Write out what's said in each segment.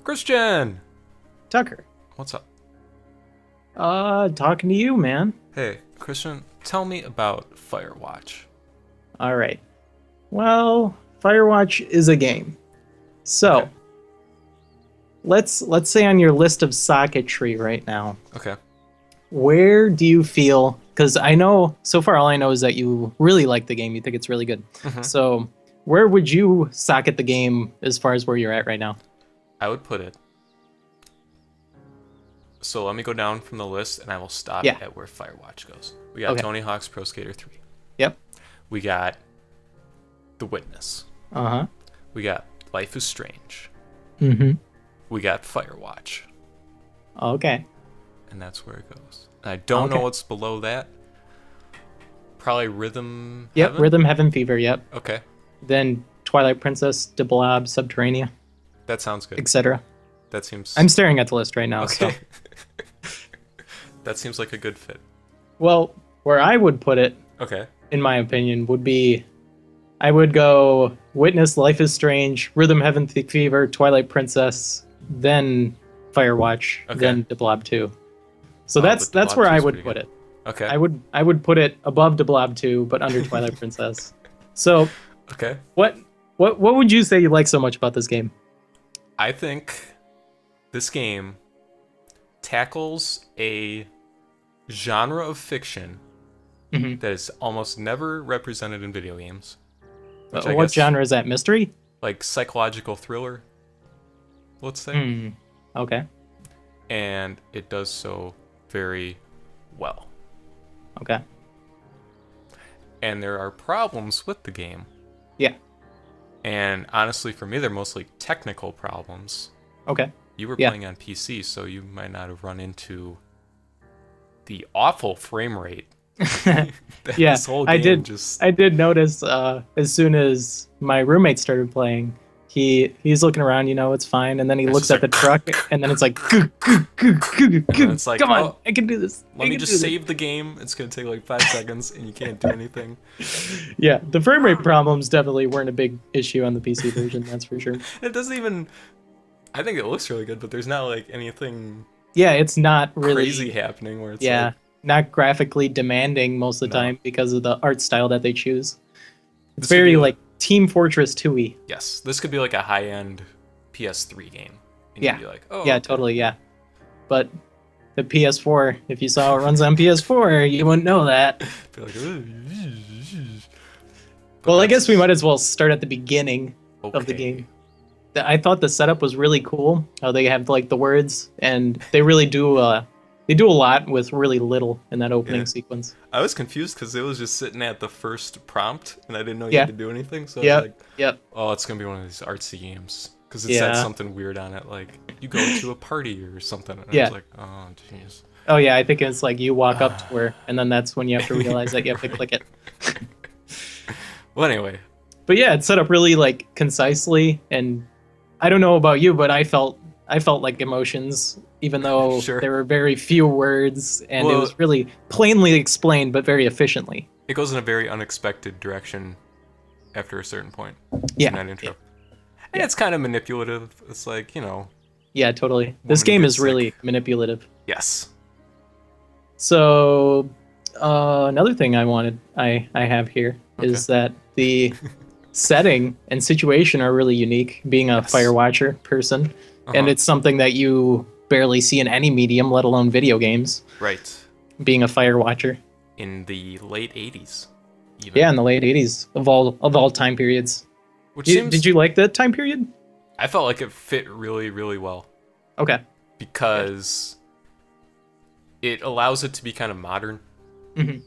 Christian! Tucker. What's up? Talking to you, man. Hey, Christian, tell me about Firewatch. All right. Well, Firewatch is a game. So, Okay. let's say on your list of socketry right now, Okay. where do you feel? Because I know so far all I know is that you really like the game. You think it's really good. Mhm. So, where would you socket the game as far as where you're at right now? I would put it. So let me go down from the list and I will stop Yeah. at where Firewatch goes. We got Okay. Tony Hawk's Pro Skater 3. Yep. We got The Witness. Uh-huh. We got Life is Strange. Mm-hmm. We got Firewatch. Okay. And that's where it goes. And I don't know Okay. what's below that. Probably Rhythm Yep. Heaven? Rhythm Heaven Fever. Yep. Okay. Then Twilight Princess, De Blob, Subterranea, That sounds good. etc. That seems... I'm staring at the list right now. Okay. So. That seems like a good fit. Well, where I would put it, Okay. in my opinion, would be I would go Witness, Life is Strange, Rhythm Heaven Fever, Twilight Princess, then Firewatch, Okay. then De Blob 2. So Oh, that's but where Blob 2 I is would pretty put good. it. Okay. I would put it above De Blob 2, but under Twilight Princess. So Okay. what would you say you like so much about this game? I think this game tackles a genre of fiction Mhm. that is almost never represented in video games. which I What guess- genre is that? Mystery? Like psychological thriller, let's say. Hmm. Okay. And it does so very well. Okay. And there are problems with the game. Yeah. And honestly, for me, they're mostly technical problems. Okay. You were Yeah. playing on PC, so you might not have run into the awful frame rate. that Yeah, this whole I game did. just I did notice as soon as my roommate started playing, he's looking around, it's fine, and then he It's looks just at the like, truck, and then it's like, "Goo, goo, goo, goo, then goo. it's like, Come on, oh, I can do this. I let me can just do this." save the game. It's gonna take like 5 seconds, and you can't do anything. Yeah, the frame rate problems definitely weren't a big issue on the PC version, that's for sure. It doesn't even. I think it looks really good, but there's not like anything Yeah, it's not really crazy happening where it's Yeah, like, not graphically demanding most of the No. time because of the art style that they choose. It's This would very be like Team Fortress 2y. yes, this could be like a high-end PS3 game. And Yeah. You'd be like, oh, Yeah, okay. totally, yeah. But the PS4, if you saw it runs on PS4, you wouldn't know that. Be like, "Ugh." But Well, I guess that's we might as well start at the beginning of the okay. game. I thought the setup was really cool. How they have like the words, and they really do. They do a lot with really little in that opening Yeah. sequence. I was confused because it was just sitting at the first prompt, and I didn't know you Yeah. had to do anything. So I Yep. was like, Yep. oh, it's gonna be one of these artsy games because it Yeah. said something weird on it, like you go to a party or something. And I Yeah. was like, oh, jeez. Oh yeah, I think it's like you walk up to her, and then that's when you have to realize that you have to click it. Well, anyway, But yeah, it's set up really like concisely, and I don't know about you, but I felt like emotions, even though Sure. there were very few words, and it Well- was really plainly explained, but very efficiently. it goes in a very unexpected direction after a certain point Yeah, in that intro. yeah. And it's kind of manipulative. It's like, Yeah, totally. This Woman game gets is really manipulative. yes. So another thing I have here is that the setting and situation are really unique. Being a Yes. Firewatcher person, and Uh-huh. it's something that you barely see in any medium, let alone video games. Right. Being a Firewatcher, In the late 80s, even. yeah, in the late '80s of all time periods. Which Did you like that time period? I felt like it fit really, really well Okay. because it allows it to be kind of modern, Mhm.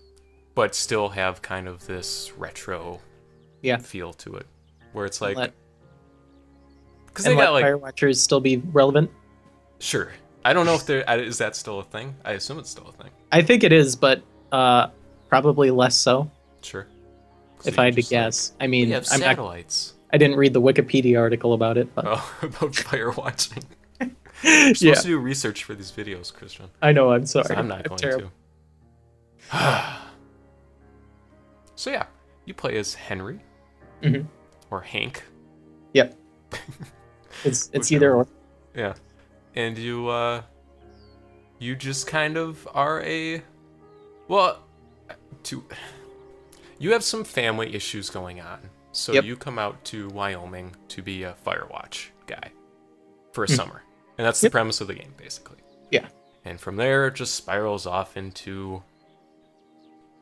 but still have kind of this retro Yeah. feel to it, where it's like, Let- because they And got let like, Firewatchers still be relevant. sure. I don't know if there is that still a thing. I assume it's still a thing. I think it is, but probably less so. Sure. 'Cause If you I had to just, like, guess, I mean, we have I'm not. satellites. I didn't read the Wikipedia article about it, but Oh, about fire watching. You're supposed yeah, to do research for these videos, Christian. I know. I'm sorry. So I'm not going terrible. to. So yeah, you play as Henry Mhm. or Hank. Yep. It's Whichever. either or. Yeah. And you just kind of are well, to you have some family issues going on. So Yep. you come out to Wyoming to be a Firewatch guy for a summer. And that's the Yep. premise of the game, basically. Yeah. And from there, it just spirals off into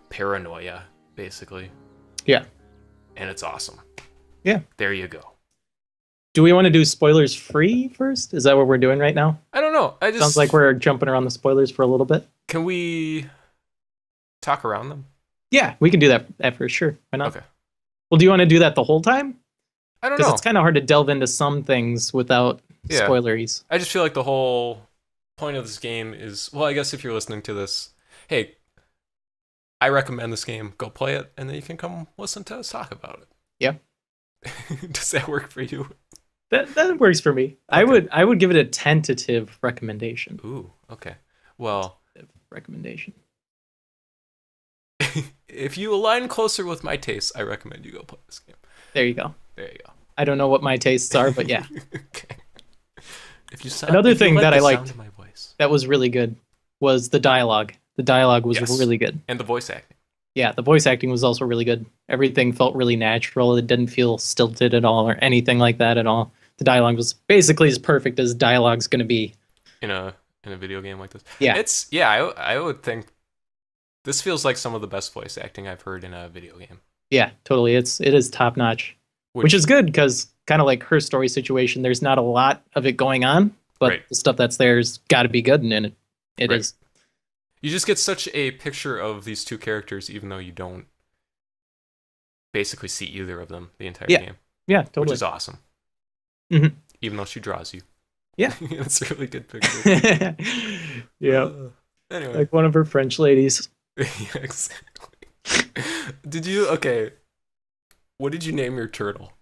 paranoia, basically. Yeah. And it's awesome. Yeah. There you go. Do we want to do spoilers free first? Is that what we're doing right now? I don't know. I just Sounds like we're jumping around the spoilers for a little bit. Can we talk around them? Yeah, we can do that for sure. Why not? Okay. Well, do you want to do that the whole time? I don't Because know. it's kind of hard to delve into some things without Yeah. spoileries. I just feel like the whole point of this game is, well, I guess if you're listening to this, hey, I recommend this game. Go play it, and then you can come listen to us talk about it. Yeah. Does that work for you? That works for me. Okay. I would give it a tentative recommendation. Ooh, okay. Well, Recommendation. if you align closer with my tastes, I recommend you go play this game. There you go. There you go. I don't know what my tastes are, but yeah. Okay. Another thing that I the liked sound of my voice. that was really good was the dialogue. The dialogue was Yes. really good. And the voice acting. Yeah, the voice acting was also really good. Everything felt really natural. It didn't feel stilted at all or anything like that at all. The dialogue was basically as perfect as dialogue's going to be. In a video game like this. Yeah. I would think this feels like some of the best voice acting I've heard in a video game. Yeah, totally. It is top notch, which is good because kind of like her story situation, there's not a lot of it going on, but Right. the stuff that's there's got to be good, and it Right. is. You just get such a picture of these two characters, even though you don't basically see either of them the entire game, Yeah, totally. which is awesome. Mhm. Even though she draws you. Yeah. It's a really good picture. Yeah, Anyway. like one of her French ladies. Yeah, exactly. Okay. What did you name your turtle?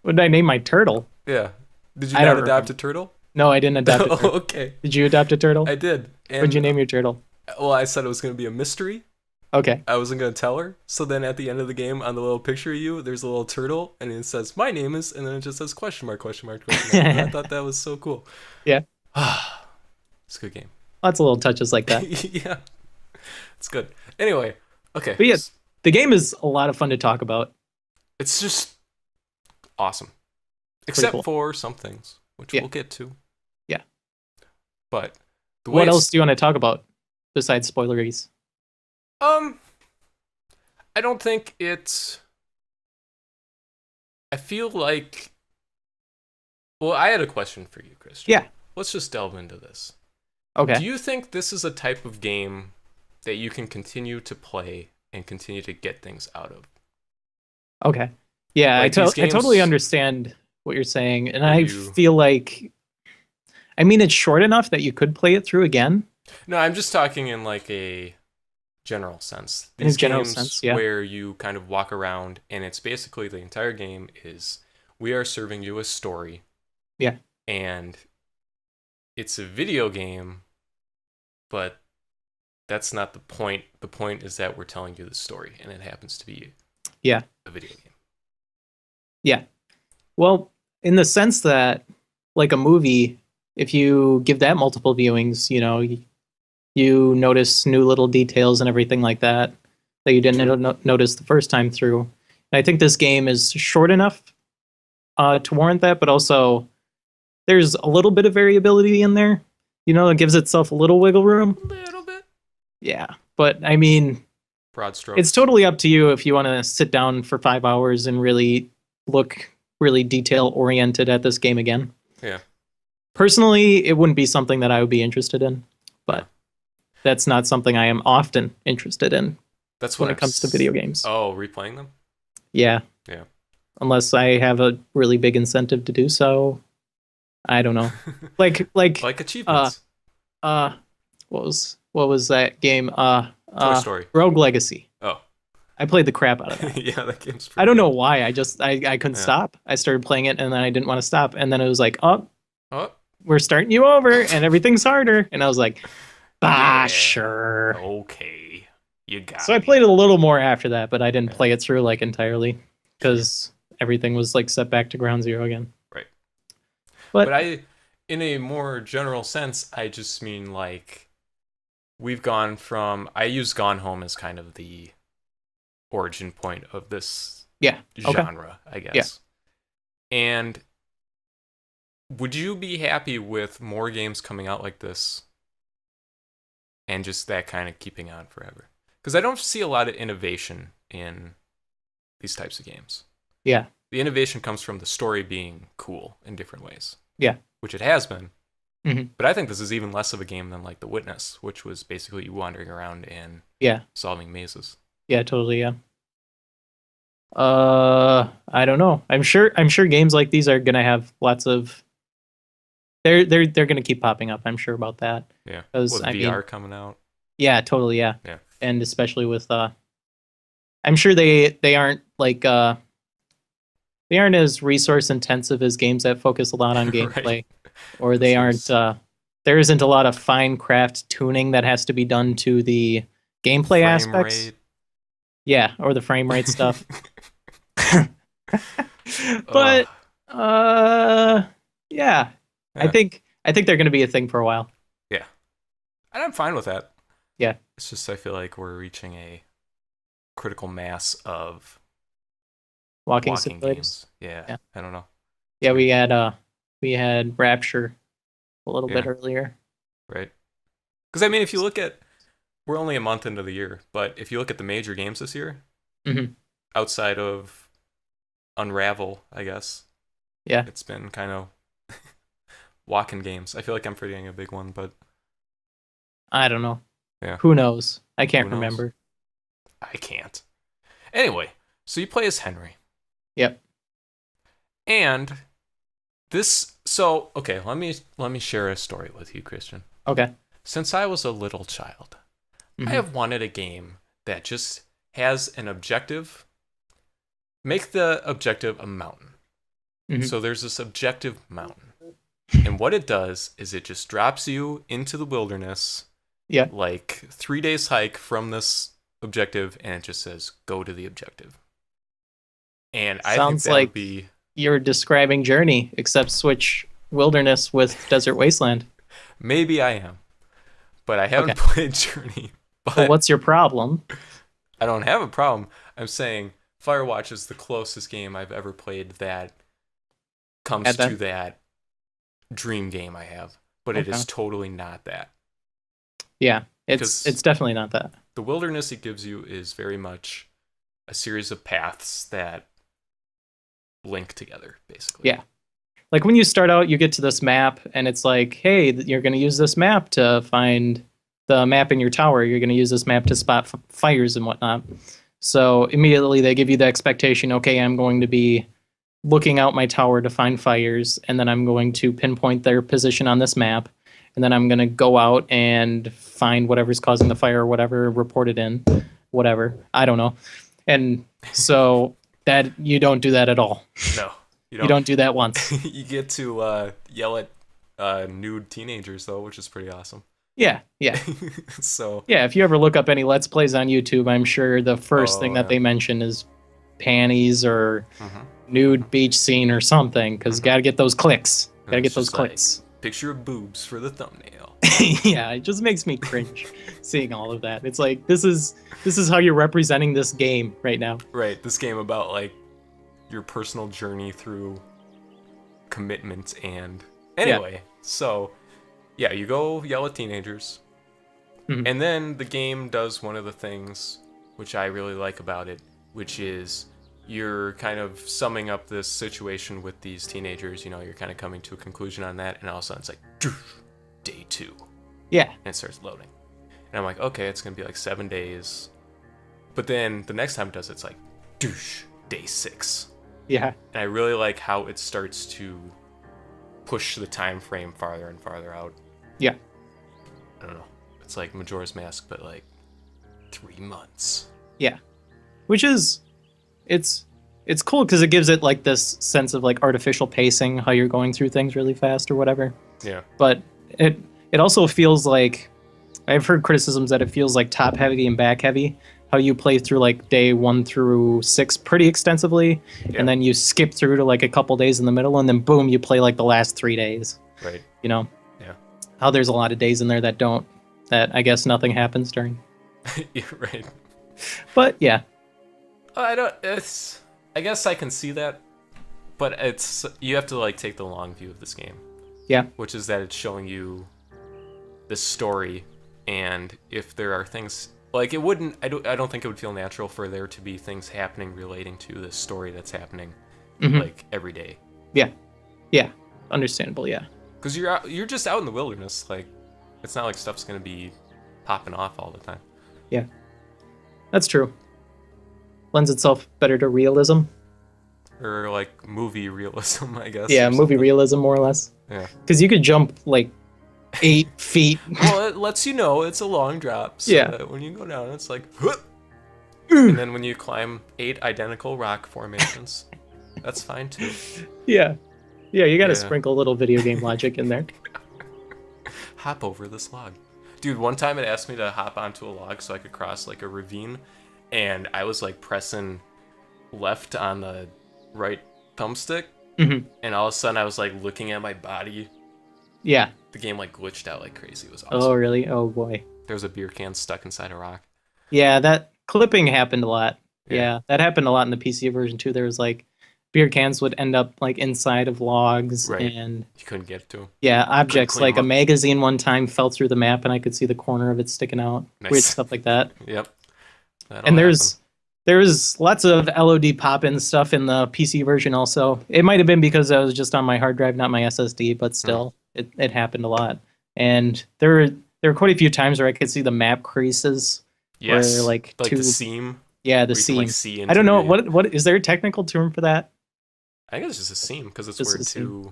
What did I name my turtle? Yeah. Did you I not don't adopt remember. a turtle? No, I didn't adopt a Oh, turtle. okay. Did you adopt a turtle? I did. And, What'd you name your turtle? Well, I said it was going to be a mystery. Okay. I wasn't going to tell her. So then at the end of the game, on the little picture of you, there's a little turtle, and it says, my name is, and then it just says question mark, question mark, question mark. And I thought that was so cool. Yeah. It's a good game. Lots of little touches like that. Yeah. It's good. Anyway, okay. But yeah, the game is a lot of fun to talk about. It's just awesome. Except cool. for some things, which Yeah. we'll get to. Yeah. But the way What else do you want to talk about besides spoileries? I don't think it's. I feel like. Well, I had a question for you, Christian. Yeah. Let's just delve into this. Okay. Do you think this is a type of game that you can continue to play and continue to get things out of? Okay. Yeah, Like I these games- totally understand what you're saying, and Are I you- feel like, I mean, it's short enough that you could play it through again. No, I'm just talking in like a general sense. In a These general games sense, yeah. where you kind of walk around and it's basically the entire game is we are serving you a story. Yeah. And it's a video game, but that's not the point. The point is that we're telling you the story, and it happens to be a video game. Yeah. Well, in the sense that, like a movie, if you give that multiple viewings, you notice new little details and everything like that you didn't notice the first time through. And I think this game is short enough to warrant that, but also there's a little bit of variability in there. It gives itself a little wiggle room. A little bit. Yeah. But I mean, Broad strokes. it's totally up to you if you want to sit down for 5 hours and really look really detail oriented at this game again. Yeah. Personally, it wouldn't be something that I would be interested in, but that's not something I am often interested in That's when what it comes to video games. Oh, replaying them? Yeah. Yeah. Unless I have a really big incentive to do so. I don't know. Like Like achievements. what was that game? Toy Story. Rogue Legacy. Oh. I played the crap out of that. Yeah, that game's pretty I don't good. know why. I couldn't stop. I started playing it and then I didn't want to stop. And then it was like, oh, we're starting you over and everything's harder. And I was like, Yeah. sure. Okay. You got So I me. played it a little more after that, but I didn't play it through like entirely because everything was like set back to ground zero again. Right. But, But in a more general sense, I just mean like we've gone from, I use Gone Home as kind of the origin point of this genre, I guess. Yeah. And would you be happy with more games coming out like this and just that kind of keeping on forever? Because I don't see a lot of innovation in these types of games. Yeah. The innovation comes from the story being cool in different ways. Yeah. Which it has been. Mm-hmm. But I think this is even less of a game than like The Witness, which was basically you wandering around and solving mazes. Yeah, totally, yeah. I don't know. I'm sure games like these are gonna have lots of. They're gonna keep popping up. I'm sure about that. Yeah. With VR coming out. Yeah, totally. Yeah. Yeah. And especially with I'm sure they aren't like they aren't as resource intensive as games that focus a lot on gameplay, right. Or they aren't. There isn't a lot of fine craft tuning that has to be done to the gameplay aspects. Rate. Yeah, or the frame rate stuff. But yeah. I think they're going to be a thing for a while. Yeah, and I'm fine with that. Yeah, it's just I feel like we're reaching a critical mass of walking games. Yeah, I don't know. Yeah, we had Rapture a little bit earlier. Right. Because I mean, if you look at, we're only a month into the year, but if you look at the major games this year, outside of Unravel, I guess. Yeah. It's been kind of walking games. I feel like I'm forgetting a big one, but I don't know. Yeah. Who knows? I can't remember. I can't. Anyway, so you play as Henry. Yep. And this, so okay, let me share a story with you, Christian. Okay. Since I was a little child, I have wanted a game that just has an objective. Make the objective a mountain. So there's this objective mountain. And what it does is it just drops you into the wilderness. Yeah. Like 3 days hike from this objective, and it just says, go to the objective. And I think that would be... You're describing Journey, except switch wilderness with desert wasteland. Maybe I am. But I haven't played Journey. But well, what's your problem? I don't have a problem. I'm saying Firewatch is the closest game I've ever played that comes to that dream game I have. But it is totally not that. Yeah, it's definitely not that. The wilderness it gives you is very much a series of paths that link together, basically. Yeah. Like when you start out, you get to this map, and it's like, hey, you're going to use this map to find the map in your tower. You're going to use this map to spot fires and whatnot. So immediately they give you the expectation, okay, I'm going to be looking out my tower to find fires, and then I'm going to pinpoint their position on this map, and then I'm going to go out and find whatever's causing the fire or whatever, report it in, whatever. I don't know. And so that you don't do that at all. No. You don't do that once. You get to yell at nude teenagers, though, which is pretty awesome. Yeah. So yeah, if you ever look up any Let's Plays on YouTube, I'm sure the first thing that they mention is panties or nude beach scene or something, because got to get those clicks. Got to get those clicks. Like, picture of boobs for the thumbnail. Yeah, it just makes me cringe seeing all of that. It's like, this is how you're representing this game right now. Right, this game about like your personal journey through commitment and anyway. So yeah, you go yell at teenagers, and then the game does one of the things which I really like about it, which is you're kind of summing up this situation with these teenagers. You know, you're kind of coming to a conclusion on that, and all of a sudden it's like day 2. Yeah, and it starts loading, and I'm like, okay, it's gonna be like 7 days, but then the next time it does, it's like day 6. Yeah, and I really like how it starts to push the time frame farther and farther out. Yeah. I don't know. It's like Majora's Mask, but like 3 months. Yeah. Which is, it's cool because it gives it like this sense of like artificial pacing, how you're going through things really fast or whatever. Yeah. But it also feels like, I've heard criticisms that it feels like top heavy and back heavy, how you play through like day 1 through 6 pretty extensively, and then you skip through to like a couple days in the middle, and then boom, you play like the last 3 days. Right. You know. Yeah. How there's a lot of days in there that I guess nothing happens during. Yeah, right. But yeah. I guess I can see that, but you have to like take the long view of this game. Yeah. Which is that it's showing you the story, and if there are things like I don't think it would feel natural for there to be things happening relating to the story that's happening like every day. Yeah. Yeah. Understandable, yeah. Because you're just out in the wilderness, like it's not like stuff's gonna be popping off all the time. Yeah. That's true. Lends itself better to realism. Or like movie realism, I guess. Yeah, movie realism, more or less. Yeah. Because you could jump like 8 feet. Well, it lets you know it's a long drop. So yeah. That when you go down, it's like, and then when you climb 8 identical rock formations, that's fine too. Yeah. Yeah, you got to sprinkle a little video game logic in there. Hop over this log. Dude, one time it asked me to hop onto a log so I could cross like a ravine, and I was like pressing left on the right thumbstick, and all of a sudden I was like looking at my body. Yeah. The game like glitched out like crazy. It was awesome. Oh, really? Oh, boy. There was a beer can stuck inside a rock. Yeah, that clipping happened a lot. Yeah, that happened a lot in the PC version too. There was like beer cans would end up like inside of logs, and you couldn't get to them. Yeah, objects like a magazine one time fell through the map and I could see the corner of it sticking out. Nice. Weird stuff like that. Yep. And there's lots of LOD pop-in stuff in the PC version also. It might have been because I was just on my hard drive, not my SSD, but still, it happened a lot. And there were quite a few times where I could see the map creases. Yes, where, like the seam. Yeah, the seam. I don't know, what is there a technical term for that? I think it's just a seam, because it's where two,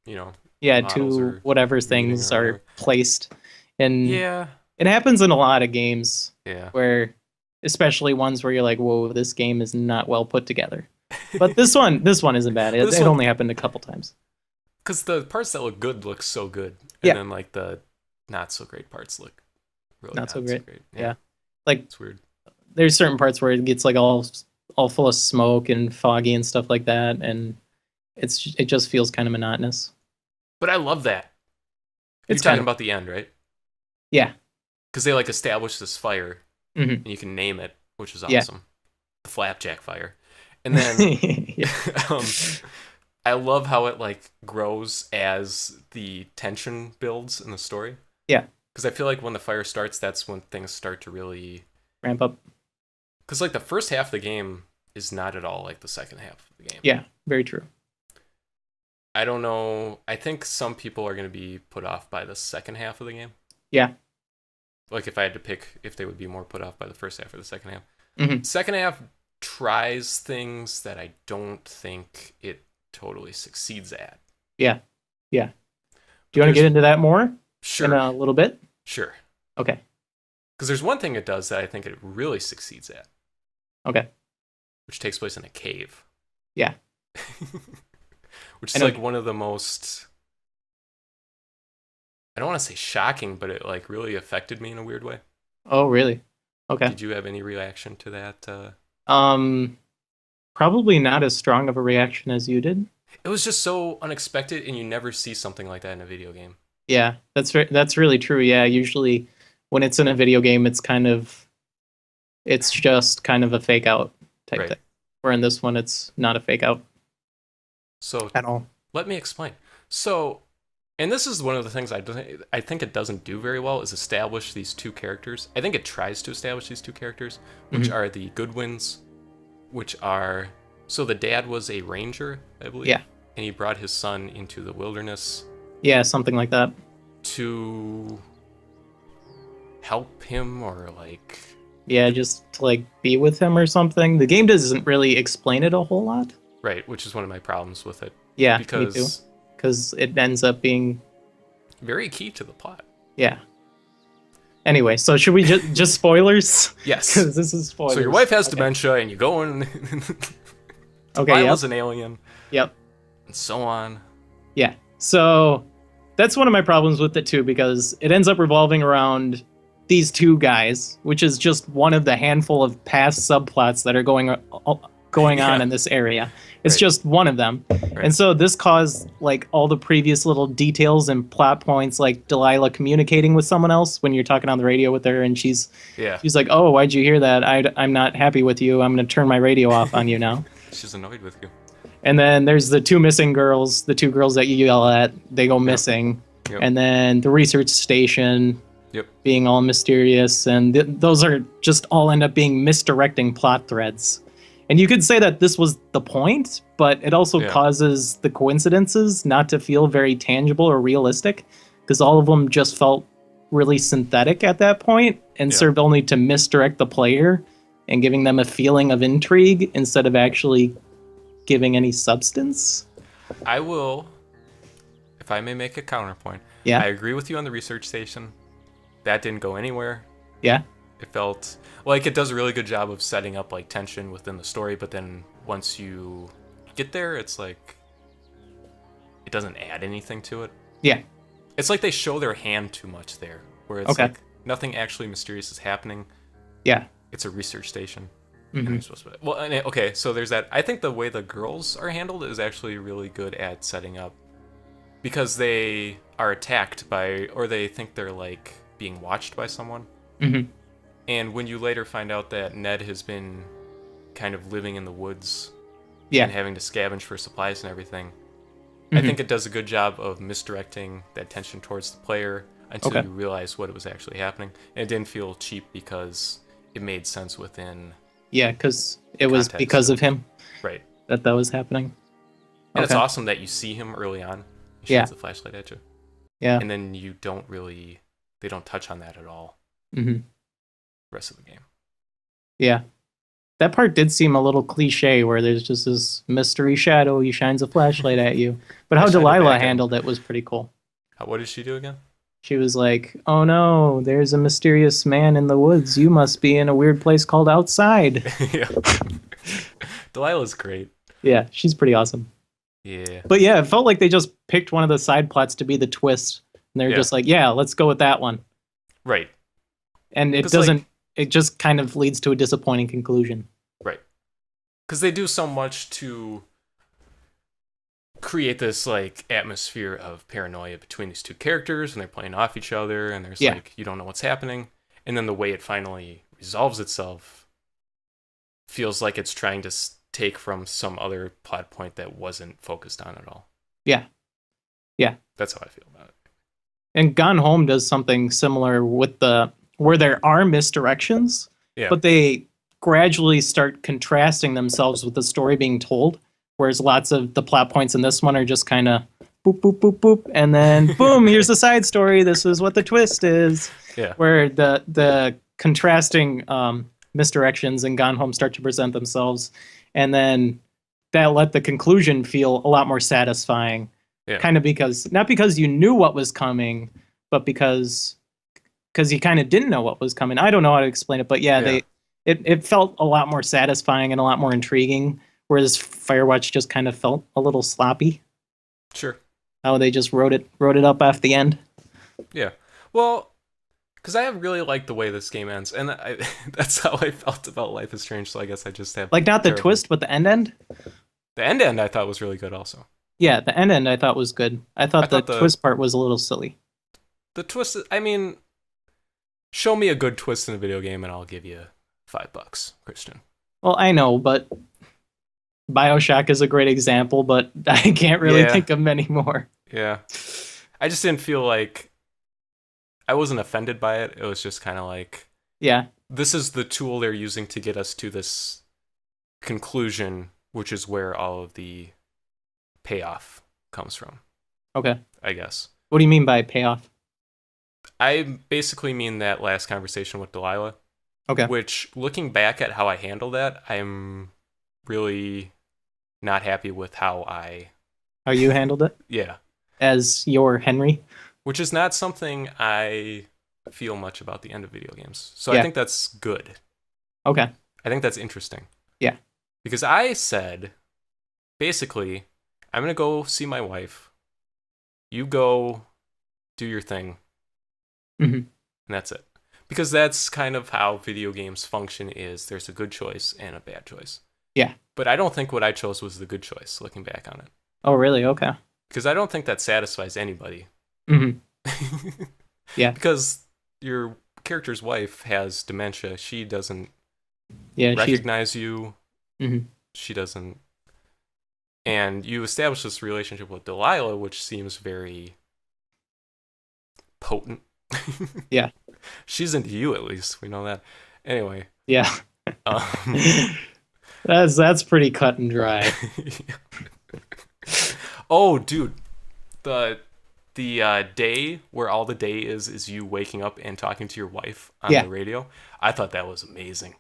two whatever things are placed. And yeah, it happens in a lot of games. Yeah. Where, especially ones where you're like, whoa, this game is not well put together. But this one isn't bad. It only happened a couple times. Because the parts that look good look so good. And then like the not so great parts look really not so great. Yeah. Like, it's weird. There's certain parts where it gets like all full of smoke and foggy and stuff like that, and it just feels kind of monotonous. But I love that. You're talking about the end, right? Yeah. Because they like establish this fire, and you can name it, which is awesome. Yeah. The Flapjack Fire. And then I love how it like grows as the tension builds in the story. Yeah. Because I feel like when the fire starts, that's when things start to really ramp up. Because like the first half of the game is not at all like the second half of the game. Yeah, very true. I don't know. I think some people are going to be put off by the second half of the game. Yeah. Like if I had to pick if they would be more put off by the first half or the second half. Second half tries things that I don't think it totally succeeds at. Yeah. Yeah. Do you want to get into that more? Sure. In a little bit? Sure. Okay. Because there's one thing it does that I think it really succeeds at. Okay. Which takes place in a cave. Yeah. Which is like one of the most, I don't want to say shocking, but it like really affected me in a weird way. Oh, really? Okay. Did you have any reaction to that? Probably not as strong of a reaction as you did. It was just so unexpected, and you never see something like that in a video game. Yeah, that's really true. Yeah, usually when it's in a video game, it's just kind of a fake out type thing. Where in this one, it's not a fake out. So at all. Let me explain. So, and this is one of the things I think it doesn't do very well, is establish these two characters. I think it tries to establish these two characters, which are the Goodwins, which are, so the dad was a ranger, I believe. Yeah. And he brought his son into the wilderness. Yeah, something like that. To help him or like... Yeah, just to like be with him or something. The game doesn't really explain it a whole lot. Right, which is one of my problems with it. Yeah, me too. Because it ends up being very key to the plot. Yeah. Anyway, so should we just spoilers? Yes. Because this is spoilers. So your wife has dementia, and you go in. Okay. Was an alien. Yep. And so on. Yeah. So that's one of my problems with it too, because it ends up revolving around these two guys, which is just one of the handful of past subplots that are going going on in this area. It's just one of them. And so this caused like all the previous little details and plot points, like Delilah communicating with someone else when you're talking on the radio with her, and she's like, "Oh, why'd you hear that? I'm not happy with you. I'm going to turn my radio off on you now." She's annoyed with you. And then there's the two missing girls, the two girls that you yell at, they go missing. Yep. And then the research station being all mysterious, and those are just all end up being misdirecting plot threads. And you could say that this was the point, but it also causes the coincidences not to feel very tangible or realistic, because all of them just felt really synthetic at that point and served only to misdirect the player and giving them a feeling of intrigue instead of actually giving any substance. I will, if I may make a counterpoint. Yeah. I agree with you on the research station. That didn't go anywhere. Yeah. It felt like it does a really good job of setting up like tension within the story, but then once you get there, it's like it doesn't add anything to it. Yeah. It's like they show their hand too much there, where it's like nothing actually mysterious is happening. Yeah. It's a research station. Mm-hmm. Okay, so there's that. I think the way the girls are handled is actually really good at setting up, because they are attacked by, or they think they're like being watched by someone. Mm-hmm. And when you later find out that Ned has been kind of living in the woods and having to scavenge for supplies and everything, I think it does a good job of misdirecting that tension towards the player until you realize what was actually happening. And it didn't feel cheap because it made sense within... Yeah, because it was because of him that was happening. And it's awesome that you see him early on. He shoots the flashlight at you. Yeah. And then you don't really... They don't touch on that at all. Mm-hmm. Rest of the game. Yeah. That part did seem a little cliche, where there's just this mystery shadow, he shines a flashlight at you. But how Delilah handled it was pretty cool. What did she do again? She was like, "Oh no, there's a mysterious man in the woods. You must be in a weird place called outside." Yeah. Delilah's great. Yeah, she's pretty awesome. Yeah. But yeah, it felt like they just picked one of the side plots to be the twist. And they're just like, yeah, let's go with that one. Right. And it doesn't, it just kind of leads to a disappointing conclusion. Right. Because they do so much to create this like atmosphere of paranoia between these two characters, and they're playing off each other, and there's like, you don't know what's happening. And then the way it finally resolves itself feels like it's trying to take from some other plot point that wasn't focused on at all. Yeah. Yeah. That's how I feel about it. And Gone Home does something similar with where there are misdirections, but they gradually start contrasting themselves with the story being told. Whereas lots of the plot points in this one are just kind of boop, boop, boop, boop, and then boom, here's the side story. This is what the twist is. Yeah. Where the contrasting misdirections in Gone Home start to present themselves, and then that let the conclusion feel a lot more satisfying. Yeah. Kind of not because you knew what was coming, but because you kind of didn't know what was coming. I don't know how to explain it, but it felt a lot more satisfying and a lot more intriguing, whereas Firewatch just kind of felt a little sloppy. Sure. How they just wrote it up after the end. Yeah. Well, because I really like the way this game ends, and that's how I felt about Life is Strange, so I guess I just have... Like, not the twist, but the end? The end I thought was really good also. Yeah, the end I thought was good. I thought the twist part was a little silly. The twist, I mean, show me a good twist in a video game and I'll give you $5, Christian. Well, I know, but BioShock is a great example, but I can't really think of many more. Yeah. I just didn't feel like... I wasn't offended by it. It was just kind of like... Yeah. This is the tool they're using to get us to this conclusion, which is where all of the payoff comes from. Okay. I guess. What do you mean by payoff? I basically mean that last conversation with Delilah. Okay. Which, looking back at how I handled that, I'm really not happy with how you handled it? Yeah. As your Henry? Which is not something I feel much about the end of video games. So I think that's good. Okay. I think that's interesting. Yeah. Because I said, basically, I'm going to go see my wife. You go do your thing. Mm-hmm. And that's it. Because that's kind of how video games function is there's a good choice and a bad choice. Yeah. But I don't think what I chose was the good choice, looking back on it. Oh, really? Okay. Because I don't think that satisfies anybody. Mm-hmm. Yeah. Because your character's wife has dementia. She doesn't Yeah. recognize you. Mm-hmm. She doesn't. And you establish this relationship with Delilah, which seems very potent. Yeah. She's into you, at least. We know that. Anyway. Yeah. Um, that's pretty cut and dry. Oh, dude. The day where all the day is you waking up and talking to your wife on the radio. I thought that was amazing.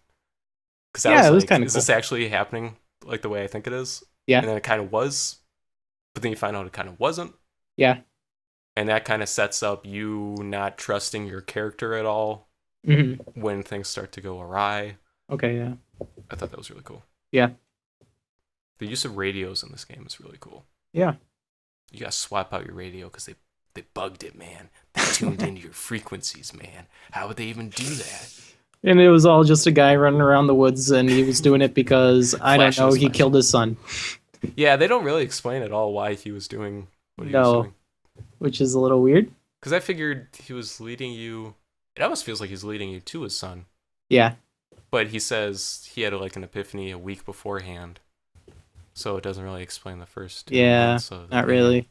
Because I was like, is this actually happening like the way I think it is? Yeah. And then it kind of was. But then you find out it kind of wasn't. Yeah. And that kind of sets up you not trusting your character at all when things start to go awry. Okay, yeah. I thought that was really cool. Yeah. The use of radios in this game is really cool. Yeah. You gotta swap out your radio because they bugged it, man. They tuned into your frequencies, man. How would they even do that? And it was all just a guy running around the woods, and he was doing it because, I don't know, he killed his son. Yeah, they don't really explain at all why he was doing what he was doing. Which is a little weird. Because I figured he was leading you... It almost feels like he's leading you to his son. Yeah. But he says he had like an epiphany a week beforehand. So it doesn't really explain the first. Yeah, not really.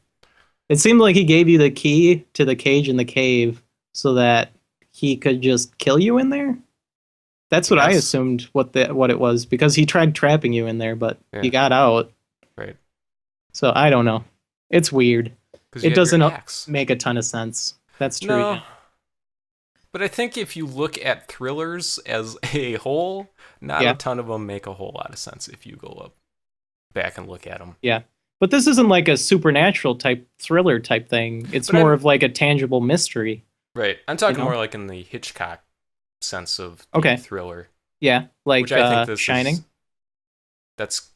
It seemed like he gave you the key to the cage in the cave so that he could just kill you in there. That's what I assumed what it was, because he tried trapping you in there, but you got out. Right. So I don't know. It's weird. It doesn't make a ton of sense. That's true. No. Yeah. But I think if you look at thrillers as a whole, not a ton of them make a whole lot of sense if you go up back and look at them. Yeah. But this isn't like a supernatural type thriller type thing. It's more of like a tangible mystery. Right. I'm talking more like in the Hitchcock sense of thriller. Yeah. Like which I think this Shining. That's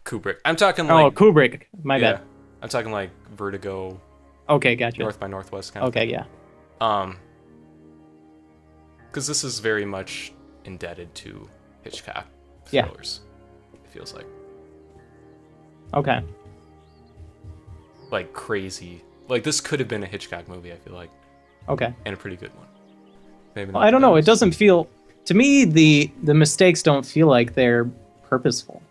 Kubrick. I'm talking like... Oh, Kubrick. My bad. I'm talking like Vertigo. Okay, gotcha. North by Northwest kind of thing. Yeah. Because this is very much indebted to Hitchcock thrillers. It feels like. Okay. Like crazy. Like this could have been a Hitchcock movie, I feel like. Okay. And a pretty good one. Maybe well, I don't know. It doesn't feel... To me, the mistakes don't feel like they're purposeful.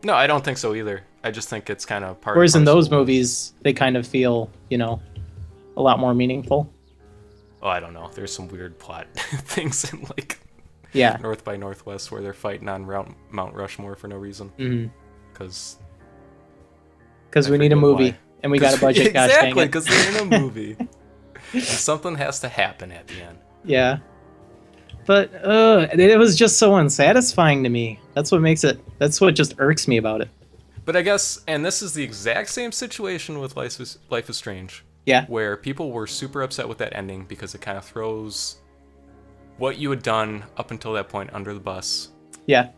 No, I don't think so either. I just think it's kind of part Whereas in those movies, they kind of feel, a lot more meaningful. Oh, I don't know. There's some weird plot things in like North by Northwest where they're fighting on Mount Rushmore for no reason. Because we need a movie and we got a budget. Exactly, because they're in a movie. And something has to happen at the end. Yeah. But it was just so unsatisfying to me. That's what just irks me about it. But I guess, and this is the exact same situation with Life is Strange. Yeah. Where people were super upset with that ending because it kind of throws what you had done up until that point under the bus. Yeah.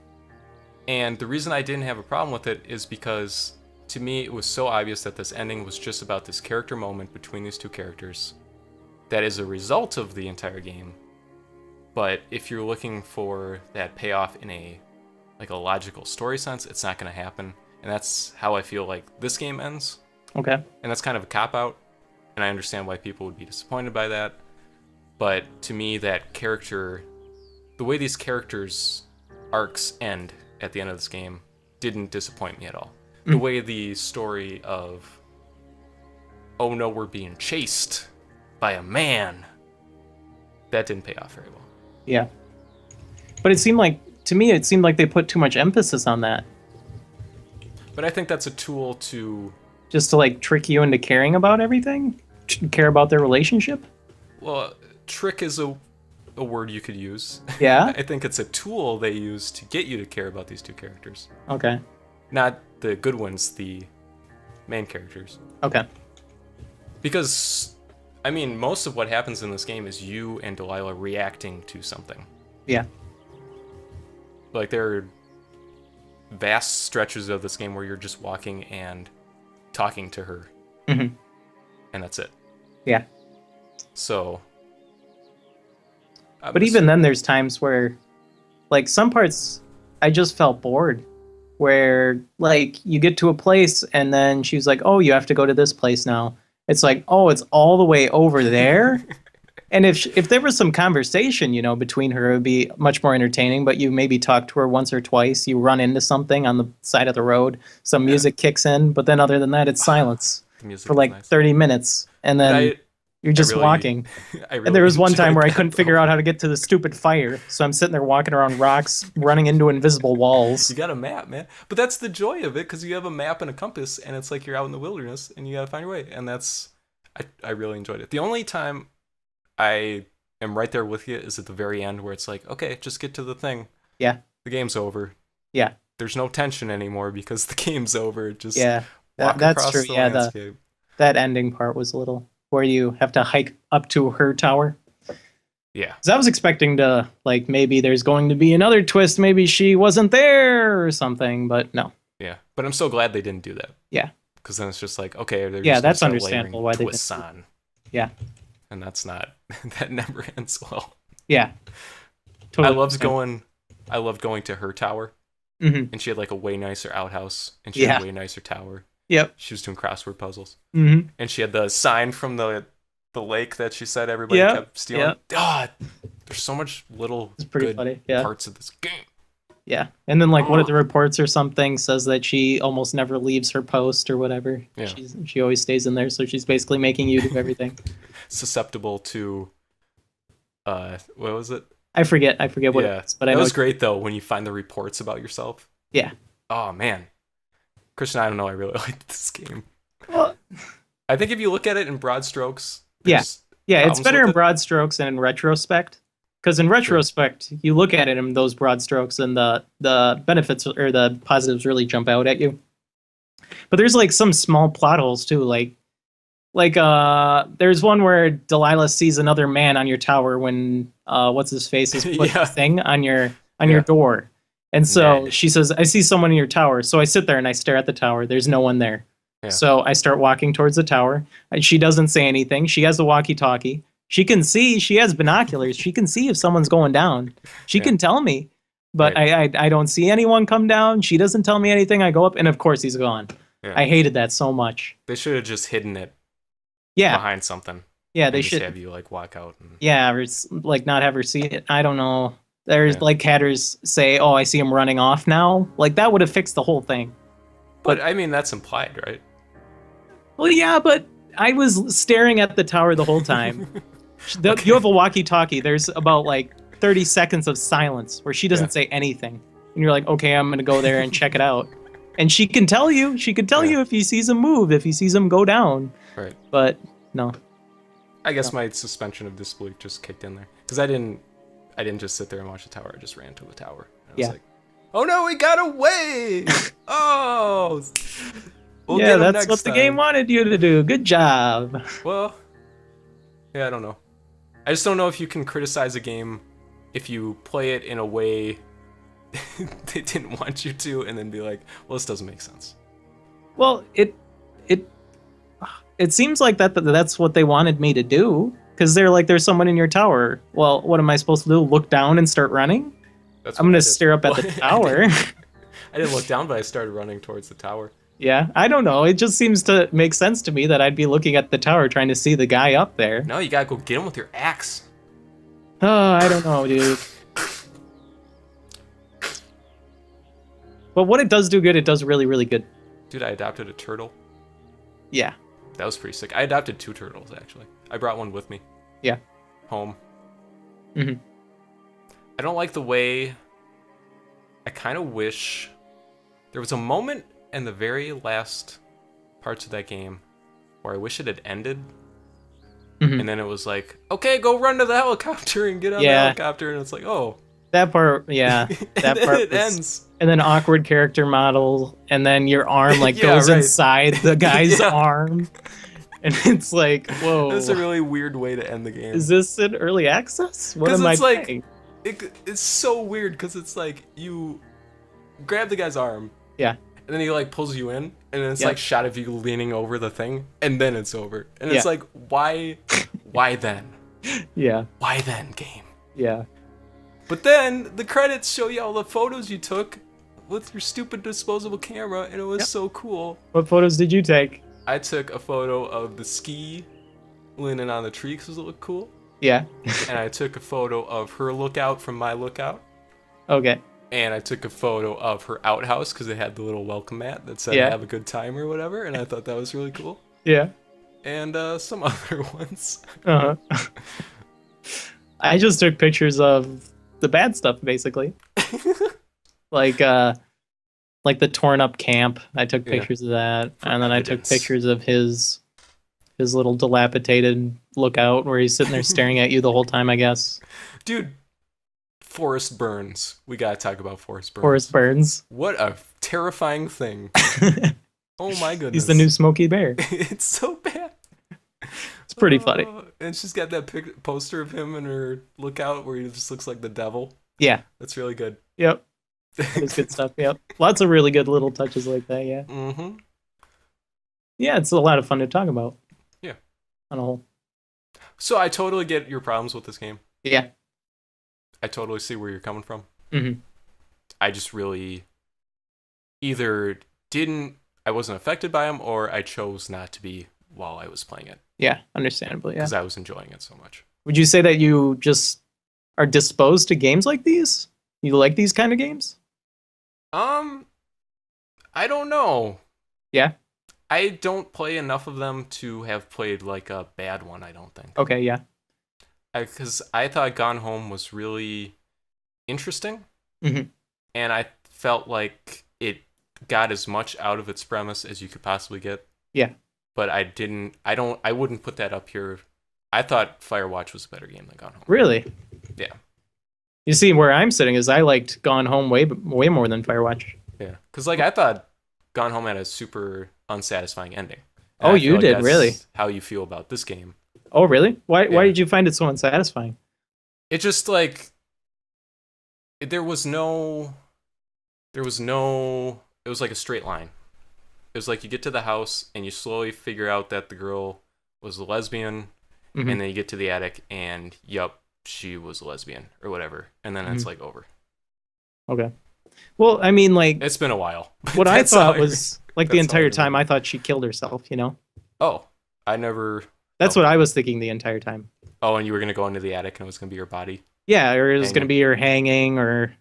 And the reason I didn't have a problem with it is because, to me, it was so obvious that this ending was just about this character moment between these two characters that is a result of the entire game. But if you're looking for that payoff in a logical story sense, it's not going to happen. And that's how I feel like this game ends. Okay. And that's kind of a cop-out. And I understand why people would be disappointed by that. But to me, that character... The way these characters' arcs end at the end of this game didn't disappoint me at all. The way the story of... Oh no, we're being chased by a man... That didn't pay off very well. Yeah. But to me, it seemed like they put too much emphasis on that. But I think that's a tool to... Just to, trick you into caring about everything? Care about their relationship? Well, trick is a word you could use. Yeah? I think it's a tool they use to get you to care about these two characters. Okay. Not the good ones, the main characters. Okay. Because... most of what happens in this game is you and Delilah reacting to something. Yeah. There are vast stretches of this game where you're just walking and talking to her. Mm-hmm. And that's it. Yeah. So... But even then, there's times where, some parts I just felt bored. Where like you get to a place and then she's like, "Oh, you have to go to this place now." It's like, "Oh, it's all the way over there." And if there was some conversation, between her, it would be much more entertaining. But you maybe talk to her once or twice. You run into something on the side of the road. Some music kicks in, but then other than that, it's silence for like nice. 30 minutes, and then you're just walking. Really and there was one time where I couldn't figure out how to get to the stupid fire, so I'm sitting there walking around rocks, running into invisible walls. You got a map, man. But that's the joy of it, because you have a map and a compass, and it's like you're out in the wilderness, and you got to find your way. And I really enjoyed it. The only time I am right there with you is at the very end, where it's like, okay, just get to the thing. Yeah. The game's over. Yeah. There's no tension anymore because the game's over. Just that's true. Yeah, landscape. That ending part was a little where you have to hike up to her tower. Yeah. Because I was expecting to, like, maybe there's going to be another twist. Maybe she wasn't there or something, but no. Yeah. But I'm so glad they didn't do that. Yeah. Because then it's just like, okay, they're just that's understandable why they twists on. Yeah. And that's not, that never ends well. Yeah. Totally. I loved going to her tower. Mm-hmm. And she had like a way nicer outhouse, and she had a way nicer tower. Yep. She was doing crossword puzzles. Mm-hmm. And she had the sign from the lake that she said everybody kept stealing. Yep. God, there's so much little good funny. parts of this game. Yeah. And then like one of the reports or something says that she almost never leaves her post or whatever. Yeah. She always stays in there, so she's basically making you do everything. Susceptible to what was it? I forget what it is, but I know. It was great though when you find the reports about yourself. Yeah. Oh man. Christian, I don't know, I really liked this game. Well, I think if you look at it in broad strokes, it's better in broad strokes than in retrospect. Because in retrospect, you look at it in those broad strokes, and the benefits or the positives really jump out at you. But there's like some small plot holes too, like there's one where Delilah sees another man on your tower when what's his face is put the thing on your door. And so she says, "I see someone in your tower." So I sit there and I stare at the tower. There's no one there. Yeah. So I start walking towards the tower. And she doesn't say anything. She has a walkie-talkie. She can see. She has binoculars. She can see if someone's going down. She can tell me. But I don't see anyone come down. She doesn't tell me anything. I go up, and of course he's gone. Yeah. I hated that so much. They should have just hidden it behind something. Yeah, they should have you like walk out. Or like not have her see it. I don't know. There's like hatters say, "Oh, I see him running off now." Like that would have fixed the whole thing. But I mean, that's implied, right? Well, yeah, but I was staring at the tower the whole time. You have a walkie-talkie. There's about like 30 seconds of silence where she doesn't say anything, and you're like, "Okay, I'm gonna go there and check it out." And she can tell you. She could tell you if he sees him move, if he sees him go down. Right. But no. I guess my suspension of disbelief just kicked in there because I didn't just sit there and watch the tower. I just ran to the tower. And I was like, "Oh no, we got away!" Oh. That's what the game wanted you to do. Good job. Well, yeah, I don't know. I just don't know if you can criticize a game if you play it in a way they didn't want you to, and then be like, "Well, this doesn't make sense." Well, it seems like that's what they wanted me to do, because they're like, "There's someone in your tower." Well, what am I supposed to do? Look down and start running? I'm gonna stare up at the tower. I didn't look down, but I started running towards the tower. Yeah, I don't know. It just seems to make sense to me that I'd be looking at the tower trying to see the guy up there. No, you gotta go get him with your axe. Oh, I don't know, dude. But what it does do good, it does really, really good. Dude, I adopted a turtle. Yeah. That was pretty sick. I adopted 2 turtles, actually. I brought one with me. Yeah. Home. Mm-hmm. I don't like the way... I kind of wish... There was a moment in the very last parts of that game where I wish it had ended. Mm-hmm. And then it was like, okay, go run to the helicopter and get on the helicopter. And it's like, oh. That part, yeah. That part it ends. And then awkward character model, and then your arm goes inside the guy's arm. And it's like, whoa. That's a really weird way to end the game. Is this in early access? What am I playing? It's so weird because it's like you grab the guy's arm. Yeah. And then he like pulls you in, and then it's like shot of you leaning over the thing, and then it's over. And it's like, why then? Yeah. Why then, game? Yeah. But then the credits show you all the photos you took with your stupid disposable camera, and it was so cool. What photos did you take? I took a photo of the ski leaning on the tree because it looked cool. Yeah. And I took a photo of her lookout from my lookout. Okay. And I took a photo of her outhouse because it had the little welcome mat that said have a good time or whatever, and I thought that was really cool. Yeah. And some other ones. Uh-huh. I just took pictures of the bad stuff, basically. like the torn up camp. I took pictures of that. And then I took pictures of his little dilapidated lookout where he's sitting there staring at you the whole time, I guess. Dude, Forrest Burns. We gotta talk about Forrest Burns. Forrest Burns. What a terrifying thing. Oh my goodness. He's the new Smokey Bear. It's so bad. It's pretty funny. And she's got that poster of him in her lookout where he just looks like the devil. Yeah. That's really good. Yep. That was good stuff, yep. Lots of really good little touches like that, yeah. Mm-hmm. Yeah, it's a lot of fun to talk about. Yeah. On a whole. So I totally get your problems with this game. Yeah. I totally see where you're coming from. Mm-hmm. I just really either I wasn't affected by them, or I chose not to be while I was playing it. Yeah, understandably, yeah. Because I was enjoying it so much. Would you say that you just are disposed to games like these? You like these kind of games? I don't know. Yeah? I don't play enough of them to have played like a bad one, I don't think. Okay, yeah. Because I thought Gone Home was really interesting. Mm-hmm. And I felt like it got as much out of its premise as you could possibly get. Yeah. But I wouldn't put that up here. I thought Firewatch was a better game than Gone Home. Really? Yeah. You see, where I'm sitting is I liked Gone Home way more than Firewatch. Yeah. Because I thought Gone Home had a super unsatisfying ending. And you did, that's really? How you feel about this game. Oh, really? Why did you find it so unsatisfying? It just it was like a straight line. It was like you get to the house and you slowly figure out that the girl was a lesbian, and then you get to the attic and she was a lesbian or whatever, and then it's like over. Okay. Well, I mean, like, it's been a while. What I thought was like the entire time I thought she killed herself, you know? Oh, I never. That's what I was thinking the entire time. Oh, and you were gonna go into the attic and it was gonna be her body. Yeah, or it was gonna be her hanging, or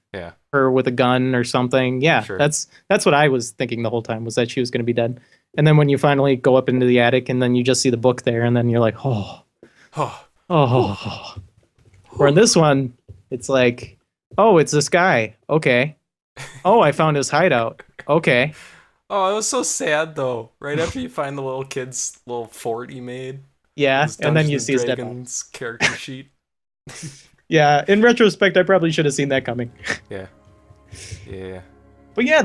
her with a gun or something. Yeah, sure. That's what I was thinking the whole time, was that she was gonna be dead. And then when you finally go up into the attic and then you just see the book there, and then you're like, oh. Or in this one, it's like, oh, it's this guy. Okay. Oh, I found his hideout. Okay. Oh, it was so sad though. Right after you find the little kid's little fort he made. Yeah, and then you see his dead character sheet. Yeah, in retrospect, I probably should have seen that coming. Yeah. But yeah,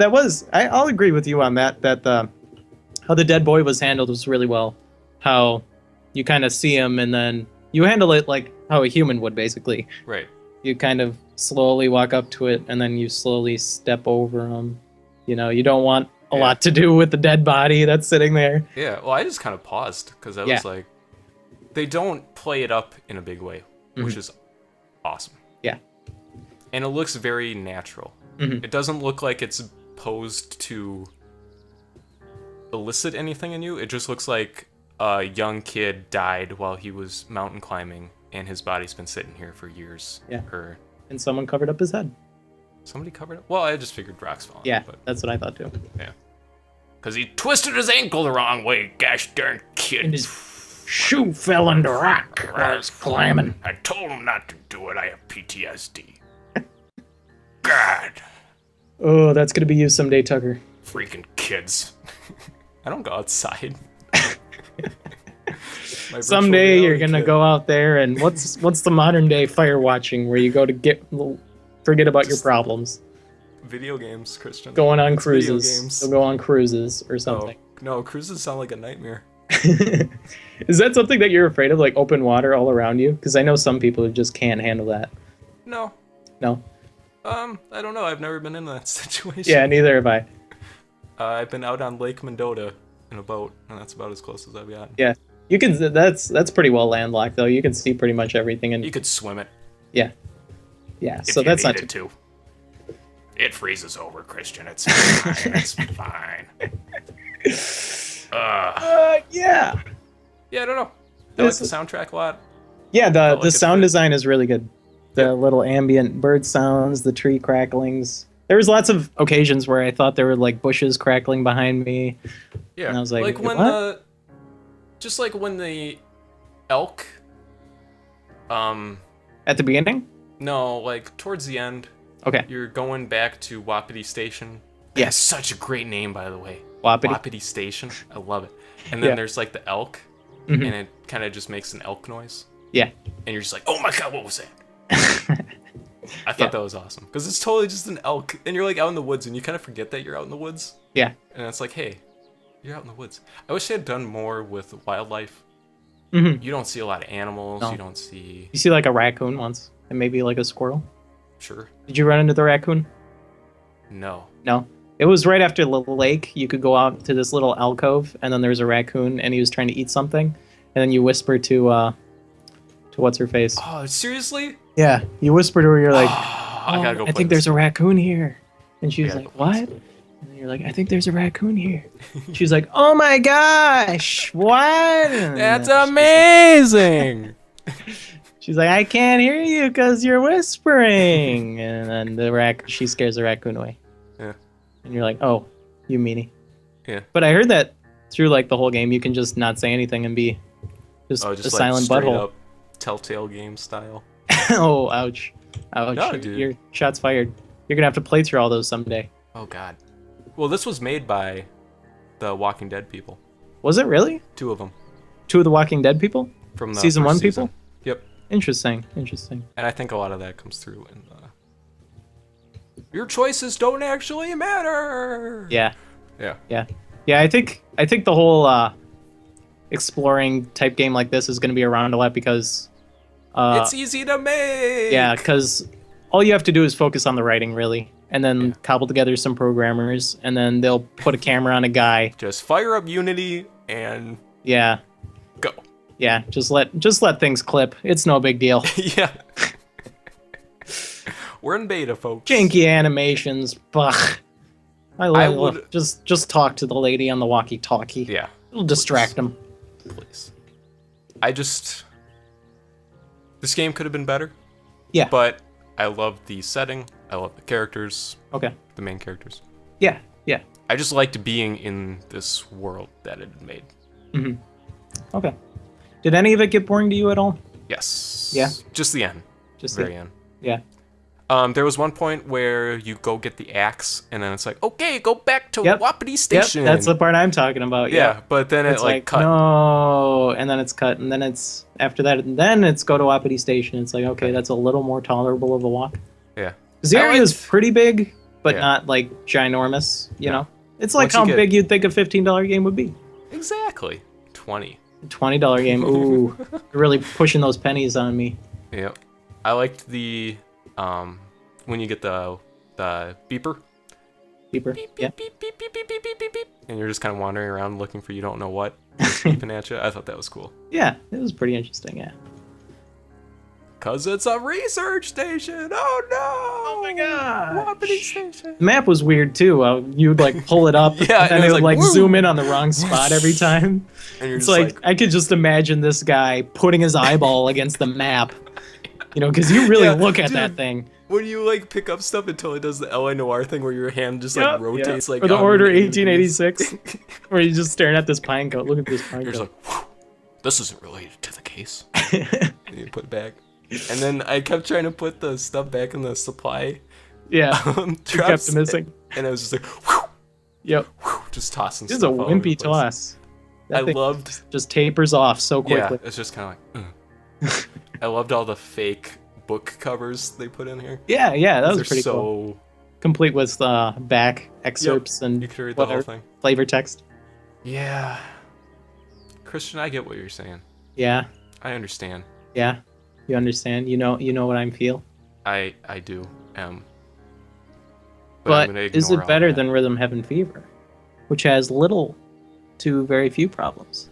I'll agree with you on that. That how the dead boy was handled was really well. How you kind of see him and then you handle it like how a human would, basically. Right. You kind of slowly walk up to it and then you slowly step over him. You know, you don't want a lot to do with the dead body that's sitting there. Yeah, well, I just kind of paused because I was like, they don't play it up in a big way, which is awesome. Yeah. And it looks very natural. It doesn't look like it's posed to elicit anything in you. It just looks like a young kid died while he was mountain climbing, and his body's been sitting here for years. Yeah. And someone covered up his head. Somebody covered it? Well, I just figured rocks falling. Yeah, that's what I thought too. Yeah. Because he twisted his ankle the wrong way, gosh darn kid. And his shoe fell into rock while I was climbing. I told him not to do it. I have PTSD. God. Oh, that's going to be you someday, Tucker. Freaking kids. I don't go outside. Someday you're going to go out there and what's the modern day fire watching where you go to forget about your problems? Video games, Christian. Going on cruises. You'll go on cruises or something. No, cruises sound like a nightmare. Is that something that you're afraid of, like open water all around you? Because I know some people who just can't handle that. No. I don't know. I've never been in that situation. Yeah, neither have I. I've been out on Lake Mendota in a boat, and that's about as close as I've gotten. Yeah, you can. That's pretty well landlocked, though. You can see pretty much everything, and you could swim it. Yeah, Yeah, if so you that's not needed to. It freezes over, Christian. It's fine. It's fine. Yeah. Yeah, I don't know. I like the soundtrack a lot. Yeah, the sound design is really good. The little ambient bird sounds, the tree cracklings. There was lots of occasions where I thought there were like bushes crackling behind me. Yeah, and I was like when what? just like when the elk, At the beginning? no, like towards the end. Okay. You're going back to Wapiti Station. Yeah. That's such a great name, by the way. Wapiti Station. I love it. And then there's like the elk, mm-hmm. and it kind of just makes an elk noise. Yeah. And you're just like, oh my god, what was that? I thought that was awesome. Because it's totally just an elk. And you're like out in the woods, and you kind of forget that you're out in the woods. Yeah. And it's like, hey, you're out in the woods. I wish they had done more with wildlife. Mm-hmm. You don't see a lot of animals. No. You don't see... You see like a raccoon once, and maybe like a squirrel. Sure. Did you run into the raccoon? No. No. It was right after the lake. You could go out to this little alcove, and then there was a raccoon, and he was trying to eat something. And then you whisper to what's her face? Oh, seriously? Yeah, you whisper to her. You're like, I gotta go. I think there's a raccoon here. And she was like, what? And then you're like, I think there's a raccoon here. She's like, oh my gosh, what? That's amazing. She's like, I can't hear you because you're whispering. And then she scares the raccoon away. Yeah. And you're like, oh, you meanie. Yeah. But I heard that through like the whole game, you can just not say anything and be just a like silent straight butthole. Up Telltale game style. Oh, ouch. Ouch. No, dude. Your shots fired. You're going to have to play through all those someday. Oh, God. Well, this was made by the Walking Dead people. Was it really? 2 of them. 2 of the Walking Dead people? From the Season 1 season. people? Yep. Interesting. And I think a lot of that comes through in the... Your choices don't actually matter! Yeah. Yeah. Yeah. Yeah, I think the whole exploring type game like this is going to be around a lot because... it's easy to make! Yeah, because all you have to do is focus on the writing, really. And then cobble together some programmers, and then they'll put a camera on a guy. Just fire up Unity and... Yeah. Go. Yeah, just let things clip. It's no big deal. Yeah. We're in beta, folks. Janky animations. Bah. I would just talk to the lady on the walkie-talkie. Yeah. It'll distract them. Please. This game could have been better. Yeah. But I love the setting. I love the characters. Okay. The main characters. Yeah. Yeah. I just liked being in this world that it had made. Mm-hmm. Okay. Did any of it get boring to you at all? Yes. Yeah. Just the end. Just the very end. Yeah. There was one point where you go get the axe, and then it's like, okay, go back to Wapiti Station. Yep, that's the part I'm talking about. Yeah, but then it's like cut. No, and then it's cut, and then it's after that, and then it's go to Wapiti Station. It's like, okay, that's a little more tolerable of a walk. Yeah. Because the area is pretty big, but not like ginormous. You know, it's like how big you'd think a $15 game would be. Exactly. $20 game. Ooh, you're really pushing those pennies on me. Yep. I liked the when you get the beeper. Beeper. Beep, yeah. Beep, beep, beep, beep, beep, beep, beep, beep. And you're just kind of wandering around looking for you don't know what, beeping at you. I thought that was cool. Yeah, it was pretty interesting. Yeah. Cause it's a research station. Oh no! Oh my god! Wapiti Station. The map was weird too. You'd like pull it up, yeah, and it would like woo! zoom in on the wrong spot every time. And you're it's just like I could just imagine this guy putting his eyeball against the map. You know, because you really look at that thing. When you like pick up stuff until it does the L.A. Noire thing where your hand just like rotates like. Or the Order 1886, where you're just staring at this pine cone. Look at this pine cone. You're just like, this isn't related to the case. And you put it back. And then I kept trying to put the stuff back in the supply. Yeah. You kept missing. And I was just like, whew, yep. Whew, just tossing stuff. It's a wimpy toss. I loved. Just tapers off so quickly. Yeah, it's just kind of like. I loved all the fake book covers they put in here. Yeah, that was pretty cool. So complete with back excerpts and you could read the whole thing. Flavor text. Yeah. Christian, I get what you're saying. Yeah. I understand. Yeah. You understand? You know what I feel? I do. But is it better than Rhythm Heaven Fever, which has little to very few problems?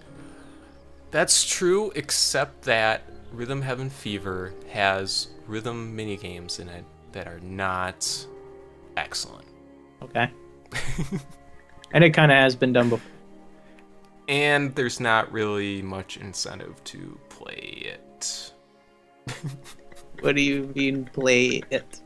That's true, except that Rhythm Heaven Fever has rhythm minigames in it that are not excellent. Okay. And it kind of has been done before. And there's not really much incentive to play it. What do you mean, play it?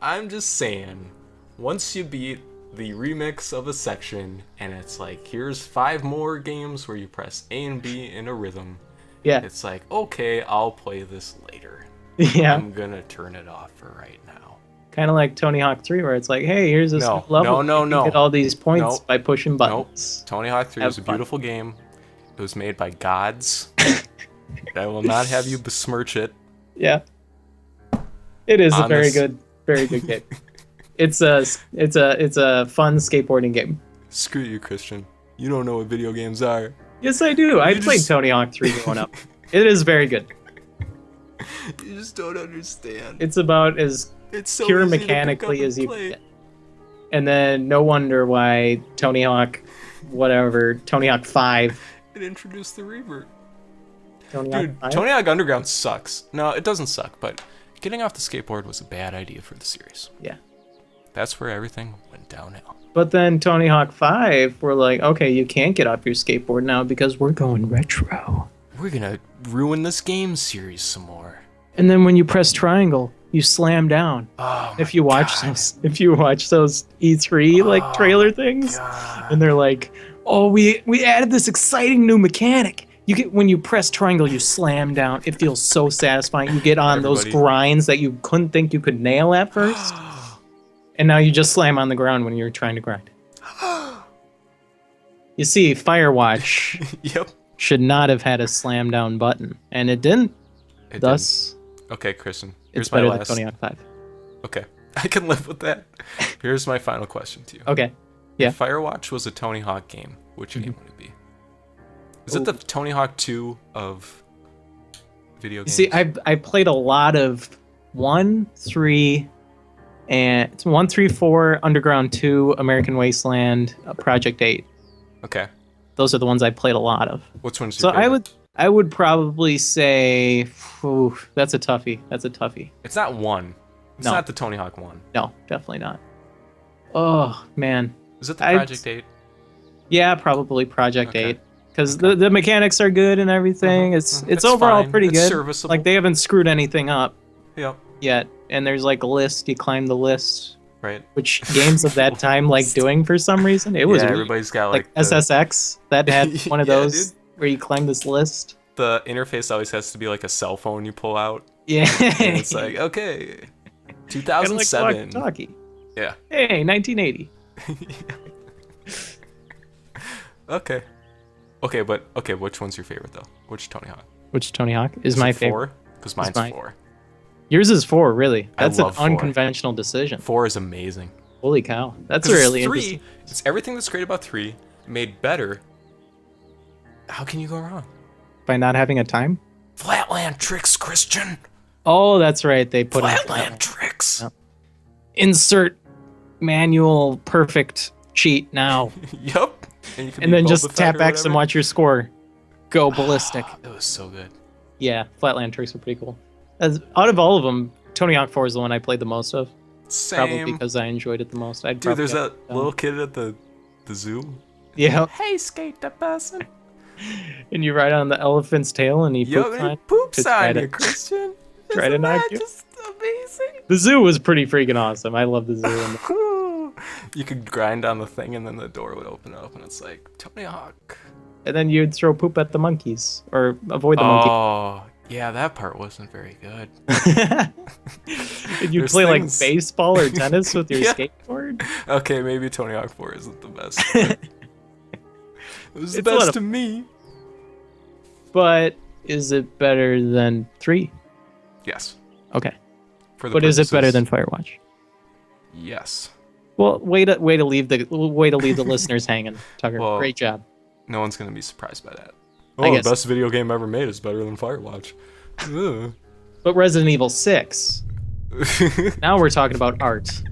I'm just saying, once you beat the remix of a section, and it's like, here's 5 more games where you press A and B in a rhythm. Yeah. It's like, okay, I'll play this later. Yeah. I'm gonna turn it off for right now. Kind of like Tony Hawk 3, where it's like, hey, here's this level. No. You get all these points by pushing buttons. Nope. Tony Hawk 3 is a beautiful game. It was made by gods. I will not have you besmirch it. Yeah. It is a very good game. It's a fun skateboarding game. Screw you, Christian. You don't know what video games are. Yes, I do. I played Tony Hawk 3 growing up. It is very good. You just don't understand. It's about as pure mechanically as you can. And then no wonder why Tony Hawk 5. It introduced the revert. Tony Hawk Underground sucks. No, it doesn't suck, but getting off the skateboard was a bad idea for the series. Yeah. That's where everything went downhill. But then Tony Hawk 5, we're like, okay, you can't get off your skateboard now because we're going retro. We're gonna ruin this game series some more. And then when you press triangle, you slam down. Oh, if you watch those E3 trailer things, and they're like, oh, we added this exciting new mechanic. When you press triangle, you slam down. It feels so satisfying. You get on those grinds that you couldn't think you could nail at first. And now you just slam on the ground when you're trying to grind. You see, Firewatch should not have had a slam down button, and it didn't. Okay, Kristen. It's better than Tony Hawk 5. Okay, I can live with that. Here's my final question to you. Okay. Yeah. If Firewatch was a Tony Hawk game, which game would it be? Is it the Tony Hawk 2 of video games? See, I played a lot of 1, 3, and it's 1, 3, 4, Underground 2, American Wasteland, Project 8. Okay. Those are the ones I played a lot of. Which one's your favorite? I would probably say, that's a toughie. It's not 1. It's not the Tony Hawk 1. No, definitely not. Oh, man. Is it the Project 8? Yeah, probably Project 8. Because the mechanics are good and everything. It's overall fine. pretty good. Serviceable. Like, they haven't screwed anything up yet. And there's like a list. You climb the list. Right. Which games of that time like doing for some reason. It was weird. Everybody's got like SSX that had one of those where you climb this list. The interface always has to be like a cell phone you pull out. Yeah. And it's like, okay, 2007. Like walkie-talkie. Yeah. Hey, 1980. Okay, but which one's your favorite though? Which Tony Hawk? Which Tony Hawk is my favorite? 4? Because mine's 4. Yours is 4, really. That's an 4. Unconventional decision. 4 is amazing. Holy cow. That's really 3, interesting. It's everything that's great about 3 made better. How can you go wrong? By not having a time? Flatland tricks, Christian. Oh, that's right. They put Flatland tricks. Yep. Insert manual perfect cheat now. Yep. And then just tap X and watch your score go ballistic. It was so good. Yeah, Flatland tricks are pretty cool. Out of all of them, Tony Hawk 4 is the one I played the most of. Same. Probably because I enjoyed it the most. Dude, there's that little kid at the zoo. Yeah. Hey, skate that person. And you ride on the elephant's tail and he poops on you, Christian. Try to knock you. Just amazing. The zoo was pretty freaking awesome. I love the zoo. You could grind on the thing and then the door would open up and it's like, Tony Hawk. And then you'd throw poop at the monkeys or avoid the monkeys. Oh, yeah, that part wasn't very good. Did you play like baseball or tennis with your skateboard? Okay, maybe Tony Hawk 4 isn't the best. It was the best to me. But is it better than 3? Yes. Okay. But is it better than Firewatch? Yes. Well, way to leave the listeners hanging, Tucker. Well, great job. No one's gonna be surprised by that. Oh, the best video game ever made is better than Firewatch. But Resident Evil 6. Now we're talking about art.